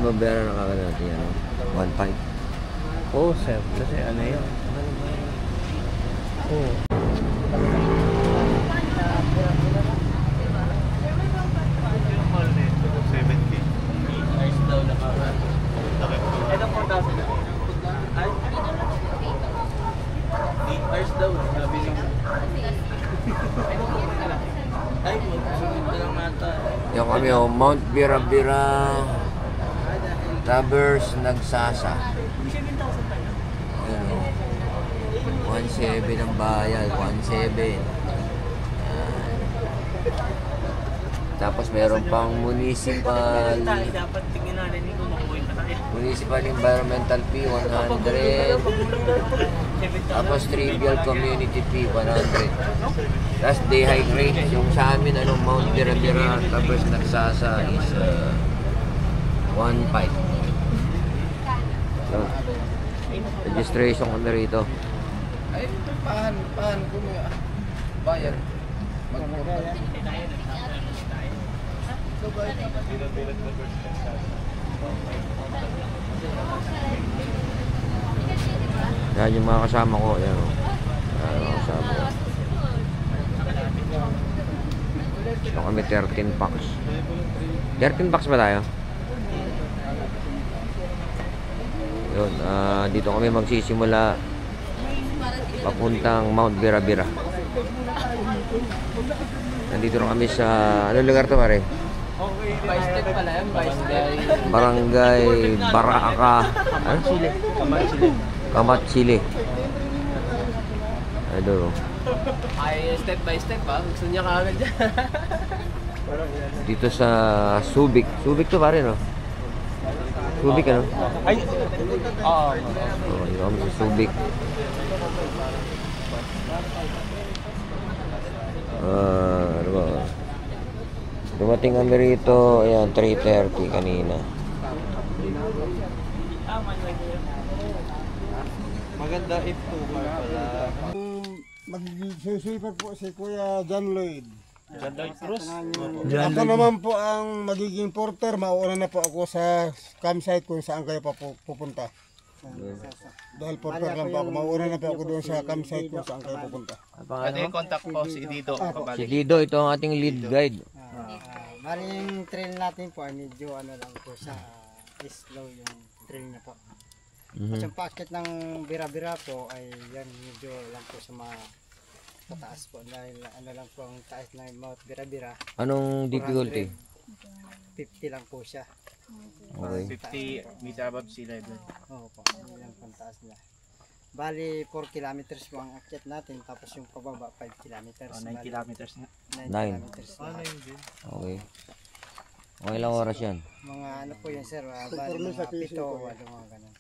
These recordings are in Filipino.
mabayaran na kagad natin yan. 1.5. Oo, sir. Kasi ano yun? Oo. Yung kami Mount Bira-Bira Travers Nagsasa. Ayan, 1.7 ang bayad, 1.7. Tapos meron pang municipal environmental fee 100. Tapos trivial community fee 100. Tapos dehydrate yung sa amin Mount Bira-Bira tapos Nagsasa is 1.5. So, registration kami rito. Ay, pahan ko may bayad. Yan yung mga kasama ko. Yan o. Yan mga kasama ko. So kami 13 packs. 13 packs ba tayo? Yun. Dito kami magsisimula papuntang Mount Bira-Bira. Nandito na kami sa... Anong lugar to pare? Baistep pala yan, Baistep. Barangay Baraka. Ano? Kamat Chile. Aduh. Ay, step by step ba? Gusto niya kaagad dyan. Dito sa Subic. Subic to pare no? Subic ano? Ay! Oo. Dito kami sa Subic. Ano ba? Dumating kami rito, ayan, 3:30 kanina. Maganda F2 pala. Magsusuipat po si Kuya John Lloyd. John Lloyd Cruz? Ako naman po ang magiging porter. Mauuna na po ako sa campsite kung saan kayo pupunta. Dahil porter lang po ako. Mauuna na po ako doon sa campsite kung saan kayo pupunta. Pwede contact po si Dido. Si Dido, ito ang ating lead guide. Bali yung trail natin po ay medyo ano lang po sa slow yung trail niya po. Kasi yung packet ng Bira-Bira po ay yan medyo lang po sa mga pataas po. Dahil ano lang po ang taas ng Mount Bira-Bira. Anong difficulty? 50 lang po siya. Okay. 50 meter above sea level. Oo po, yun lang po ang taas niya. Bali 4 kilometers po ang akyat natin tapos yung pababa 5 kilometers. 9 kilometers nga. 9 Nine. kilometers. Okay. Okay, ilang oras yan? Mga ano po yun sir, bali mga 7 o 8 mga ganun.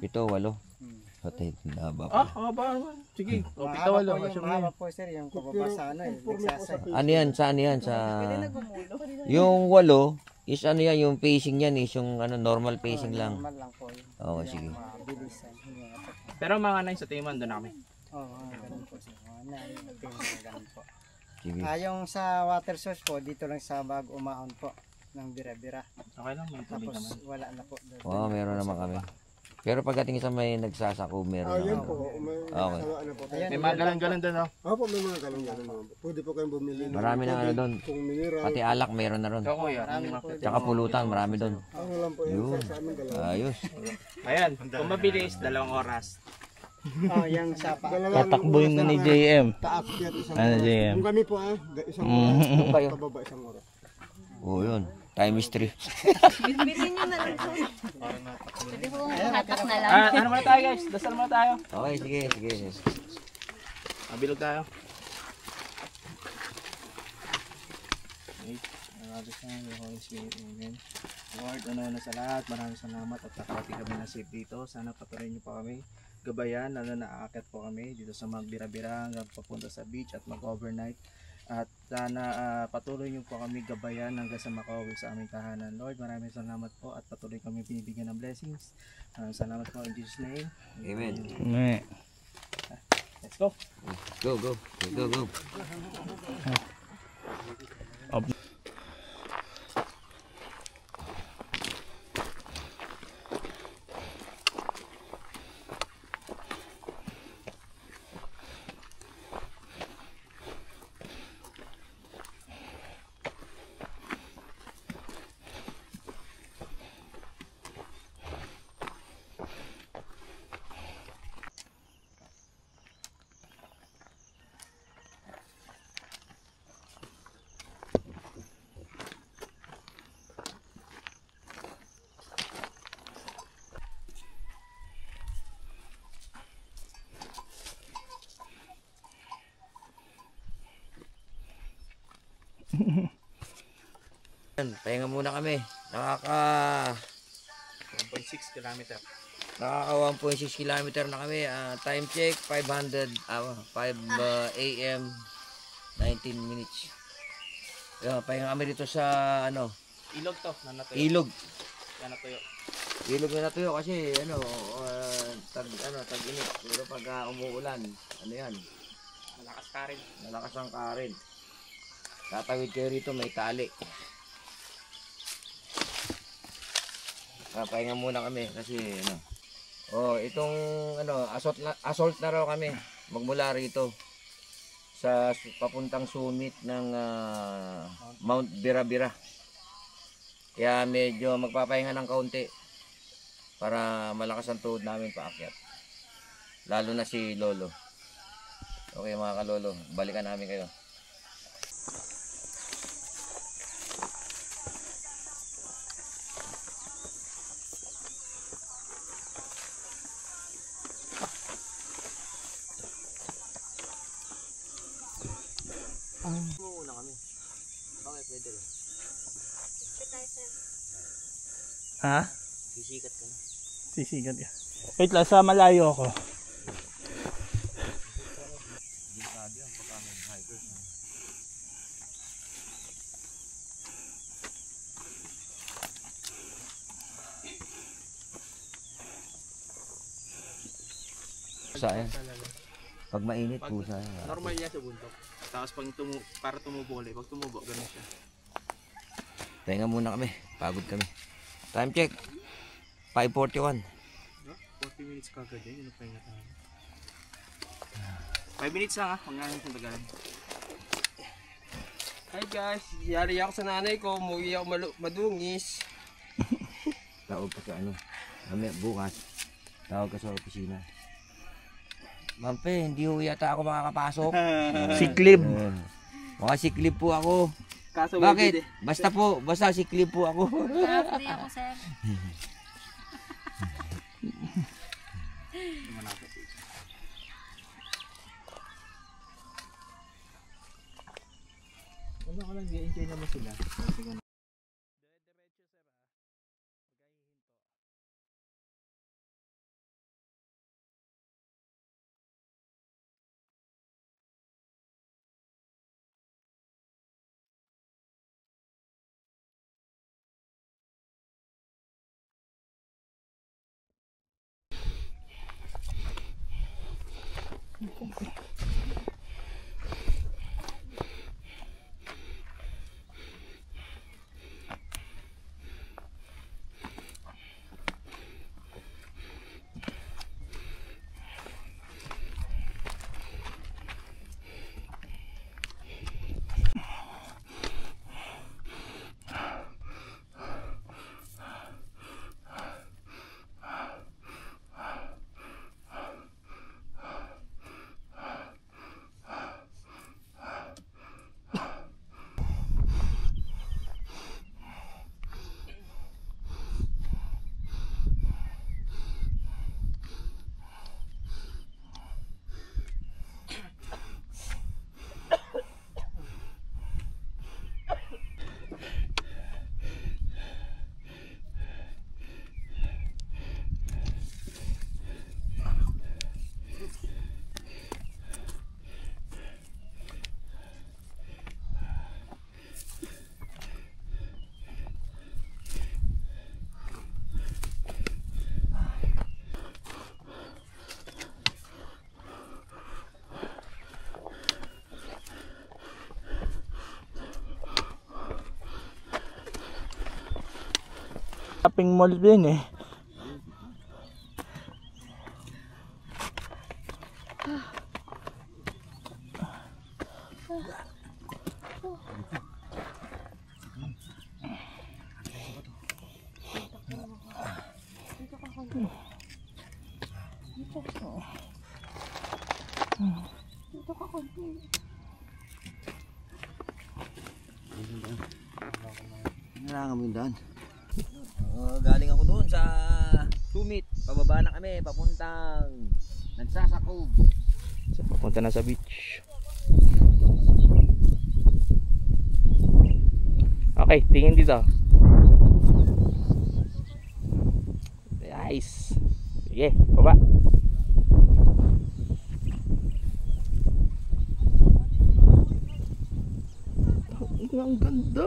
7, 8. Patay, naba Ah, pa. haba naman. Sige. O, pito Mahaba walo. po yung mahaba po sir, yung pababa sa ano eh, nagsasay. Ano yan? Saan yan? Sa... Yung 8 is ano yan? Yung pacing yan is yung ano, normal pacing lang. Normal lang po yun. Oo, sige. Mabilisan. Hindi nga po. Pero mga 9 sa Timan, doon na kami. Oo, ganun po sir. Ganun po. Sige. Yung sa water source po, dito lang sa bag umaon po ng Bira-Bira. Okay lang, may tubig Tapos naman. wala na po. Oo, meron naman kami. Pero pagdating sa may nagsasako, meron Ayun naman. po. May Okay. ano po. Ayan, May mga galang-galang doon, no? Opo, may mga galong-galong naman po. Pwede po kayong bumili. Marami na ano doon. Kung mineral. Pati alak, meron na ron. Ikaw, kuya. Tsaka pulutan, marami doon. Ano lang po yun. Yun. Sa amin galaw. Ayos. Ayan, kung mabilis, 2 oras. yung sa pa. Tatakbuhin na ni JM. Taakyat isang Ano, oras. JM? Yung kami po isang oras. kayo? Pababa isang oras. Oo, yun. Time is 3. Bitbitin nyo na lang po. Pwede po hatak na lang. Ano muna tayo, guys? Dasal muna tayo. Okay, sige, sige. Mabilog tayo. Okay. Amen. Lord, ano na sa lahat, maraming salamat at nakarating kami na safe dito. Sana patuloy niyo pa kami gabayan, lalo na aakyat po kami dito sa Magbira-Bira hanggang papunta sa beach at mag-overnight. At sana patuloy niyo po kami gabayan hanggang sa makauwi sa aming tahanan. Lord, maraming salamat po at patuloy kami binibigyan ng blessings. Salamat po in Jesus' name. Amen. Amen. Let's go. Go, go. Go, go. Pahinga muna kami. Nakaka 1.6 kilometer. 1.6 kilometer na kami. Time check 5 a.m. 19 minutes. Pahinga kami dito sa Ilog to, nanatuyo. ilog. Yan natuyo. Ilog na natuyo kasi tag-init. Pero pag umuulan, yan? Malakas ka rin. Malakas ang karin. Tatawid kayo rito, may tali. Pahinga muna kami kasi itong assault na raw kami magmula rito sa papuntang summit ng Mount Birabira. Kaya medyo magpapahinga ng kaunti para malakas ang tuhod namin paakyat. Lalo na si Lolo. Okay mga kalolo, balikan namin kayo. Muna kami. Okay, pwede rin. Ha? Sisikat ka na. Sisigat ka. Wait lang, sa malayo ako. Pusa yan. Pag mainit, pusa. Normal yan sa bundok. Tapos para tumubo ulit. Pag tumubo, ganun siya. Pahinga muna kami. Pagod kami. Time check. 5:41. 40 minutes kagad yun. Yung pahinga tayo. 5 minutes lang Huwag nga natin tagalan. Hi guys, yari ako sa nanay ko, umuwi ako madungis. Tawag ka sa mamaya bukas. Tawag ka sa opisina. Mampe, hindi ho yata ako makakapasok. Siklib. Mga siklib po ako. Kaso Bakit? Basta siklib po ako. Half day ako, sir. Wala ko lang, i-enjoy naman sila. Shopping mall din eh. Nangangamindan. Galing ako doon sa summit. Pababa na kami, papuntang Nagsasakog. So, papunta na sa beach. Okay, tingin dito. Nice. Sige, baba. Ang ganda.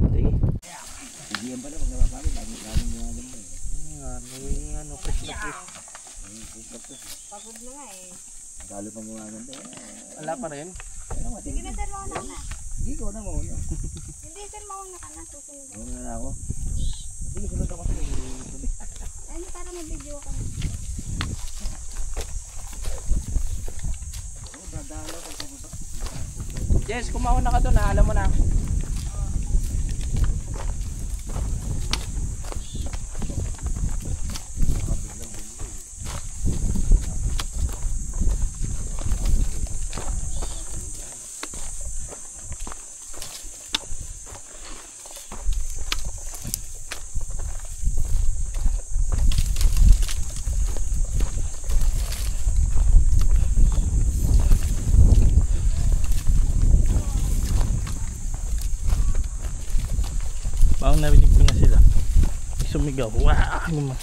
Sige. Hindi yan pala pag napapali, laging mga ganda. Ano, fresh na fresh. Pagod na nga eh. Lalo pa mga ganda. Wala pa rin. Sige na, sir, mauna na. Hindi ko na mauna. Hindi, sir, mauna ka na. Susunod ako. Mauna na ako. Sige, sunod ako sa iyo. Ayun, para mag-video ka na. Jess, kumauna ka doon, alam mo na. Bawang narinig ko na sila. May sumigaw. Wow! Naman.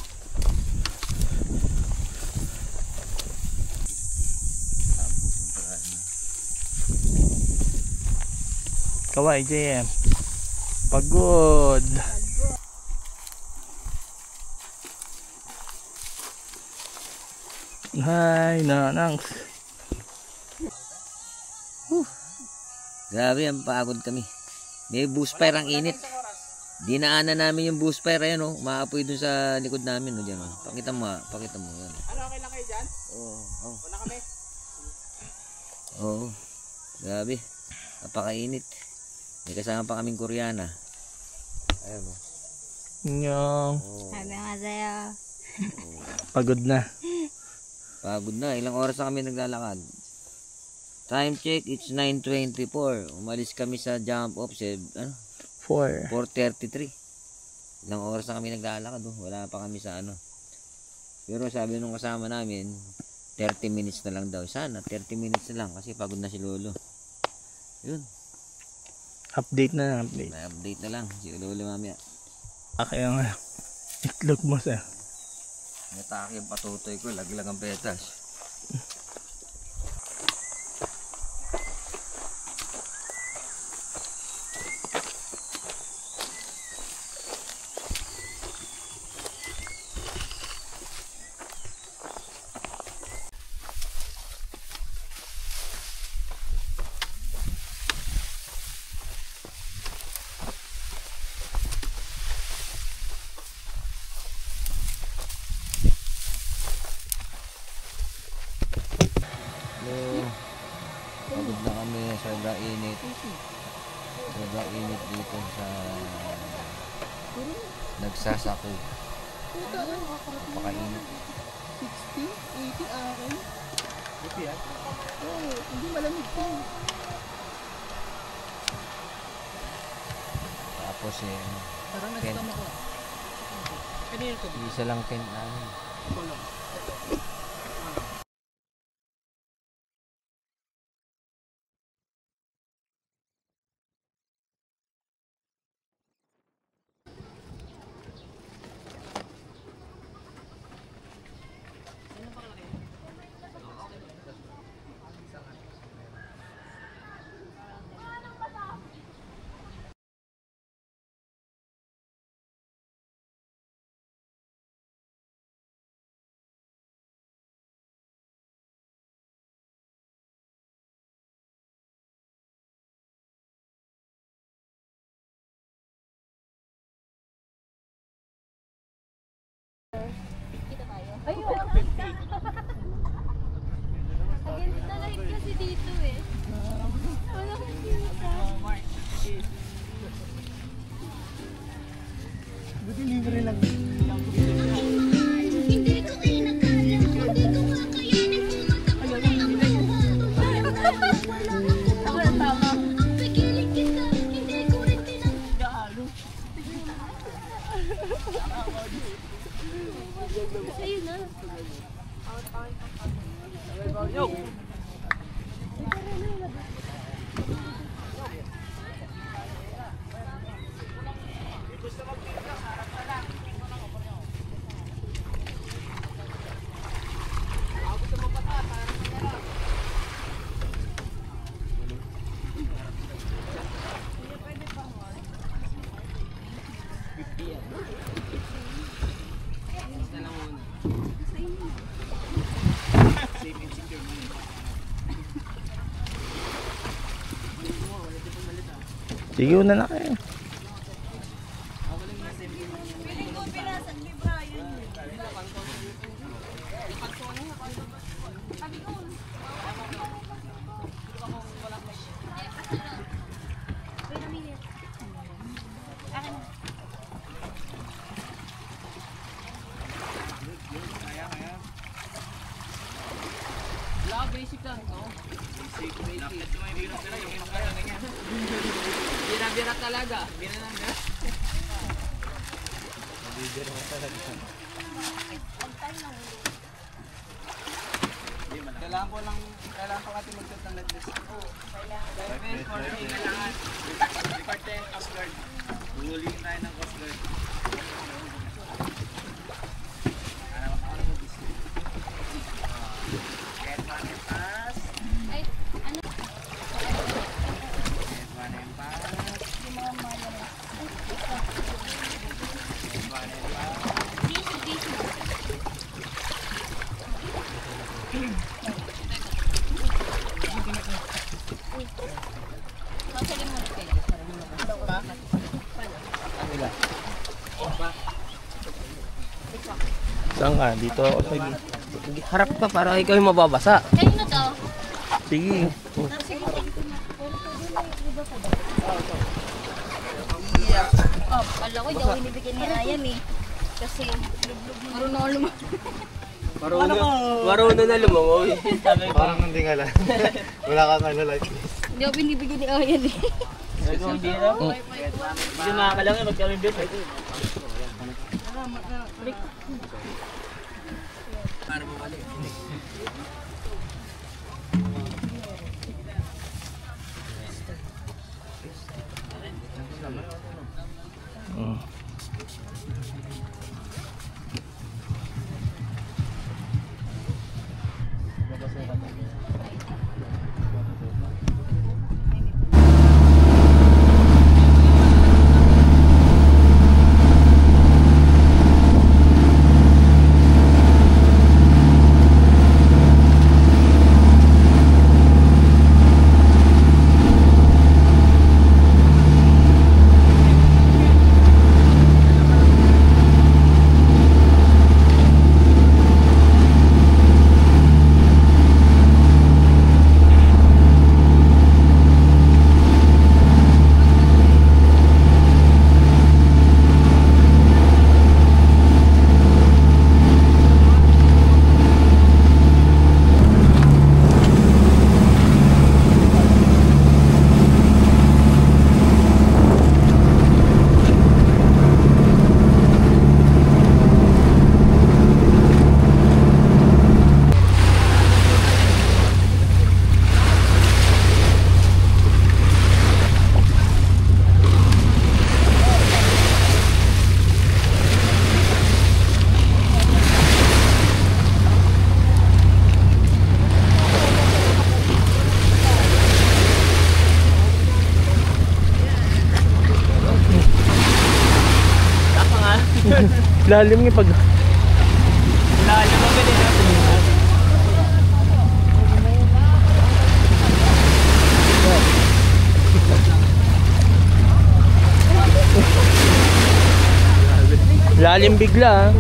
Kawai, JM. Pagod. Hi, nanangs. Grabe, ang pagod kami. May bush fire ang init. Dinaanan namin yung bush fire, ayan o. Maapoy dun sa likod namin o dyan o. Pakita mo, pakita mo. Yan. Ano, okay lang kayo dyan? Oo, oo. Una kami. Oo. Grabe. Napakainit. May kasama pa kaming Koreana. Ayan o. Nyong. Sabi nga sa'yo. Pagod na. Pagod na. Ilang oras na kami naglalakad. Time check, it's 9:24. Umalis kami sa jump off, 4:33. Ilang oras na kami naglalakad, oh. Wala pa kami sa ano. Pero sabi nung kasama namin, 30 minutes na lang daw. Sana, 30 minutes na lang kasi pagod na si Lolo. Yun, Update na, update. may update na lang. Si Lolo mamaya. Kaya nga, itlog mo sa. Natake yung patutoy ko, laglag ang petas. Pagod na kami, sobra init. Sobra init dito sa nagsasako. Napakainit. 60, 80 akin. Buti yan? Oo, hindi malamig to. Tapos Parang tent. nagkama ko. Kanina ko. Isa lang tent namin. Ako lang. Ayun, against na light kasi dito eh. Wala kang kita. Buti libre lang. Hindi ko inakala, hindi ko kakayanin pumunta ka na tama. Pigilan kita, hindi ko rin tinanggalo. Ayun na. Sige, una na kayo. Basic lang to. Bira-bira talaga. Bira lang bira. Kailangan pa natin mag-set ng net list. Kailangan. Report tayo ng Coast Guard. Huhulihin tayo ng Coast Guard. Saan ka? Dito ako sa Harap ka para ikaw yung mababasa. Kayo na to. sige. Oh, kala ko hindi ako binibigyan ni Ryan eh. Kasi marunong ako Marunong na lumangoy. Parang hindi nga lang. Wala kang ano like this. Hindi ako binibigyan ni Ryan eh. Hindi makakalangan magkami bet. Para bumalik. Lalim nga pag... Lalim ang ganyan. Lalim bigla ha.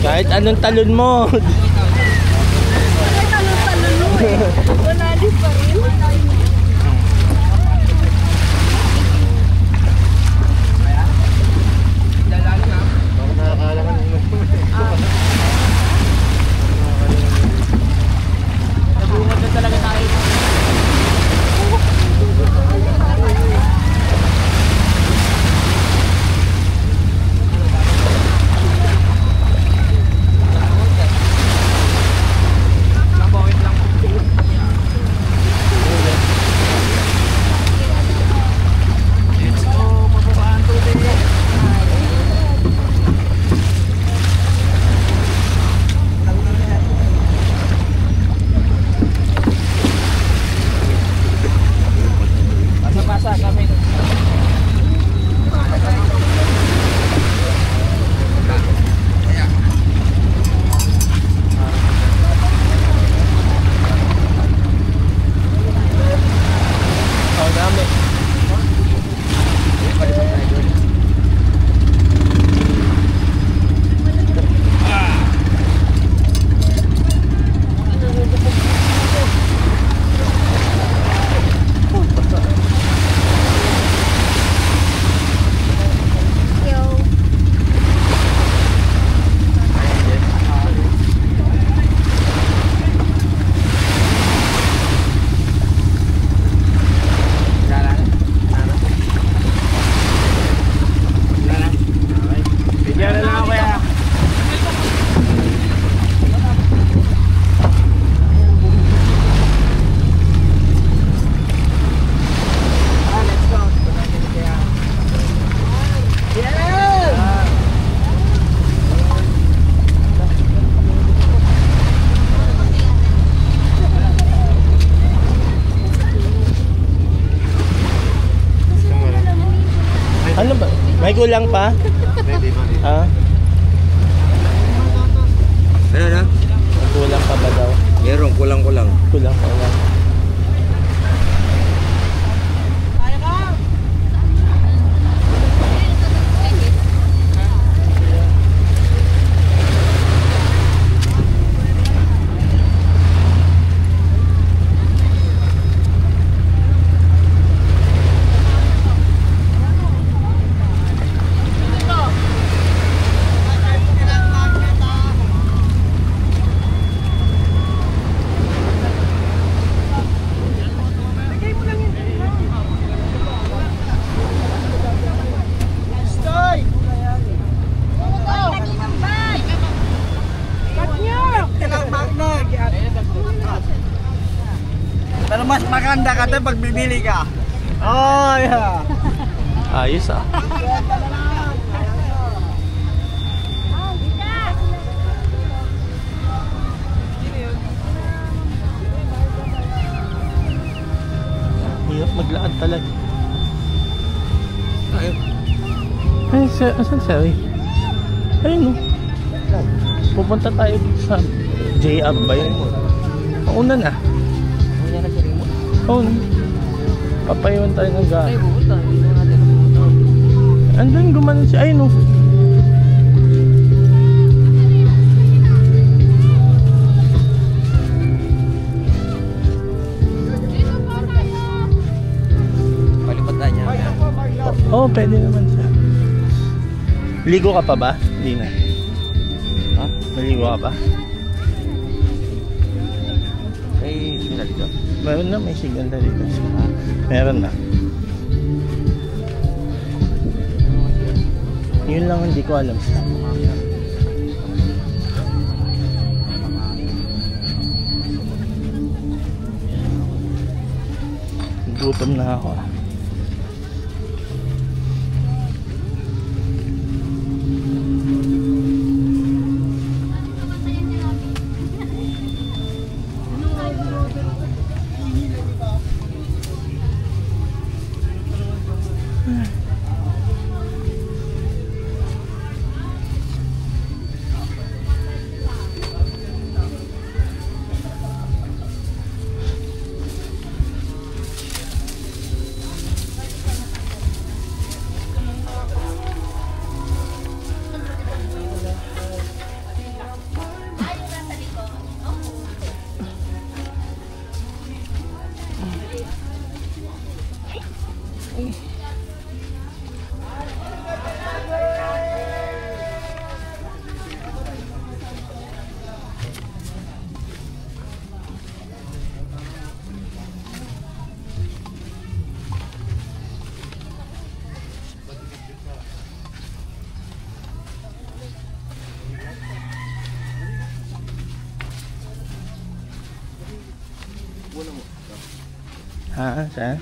Kahit anong talon mo. Talon-talon mo eh. Malalim pa rin. Nabungad na talaga tayo. May kulang pa? Ha? Ano na? May kulang pa ba daw? Meron, kulang-kulang. Kulang pa lang. Pero mas maganda ka tayo pag bibili ka. Oh, yeah. Ayos ah. Hirap maglakad talaga. Ayun. Ay, asan siya eh? Ayun oh. Pupunta tayo sa JR ba yun? Pauna na. Oo. Papayuan tayo ng gano'n. Andun gumanon siya. Ayun oh. Palipat na niya. Oo, pwede naman siya. Ligo ka pa ba? Hindi na. Ha? Maligo ka pa? Ay, signal dito. Meron na, may signal na dito. Meron na. Yun lang hindi ko alam sa. Gutom na ako. Ha? Saan?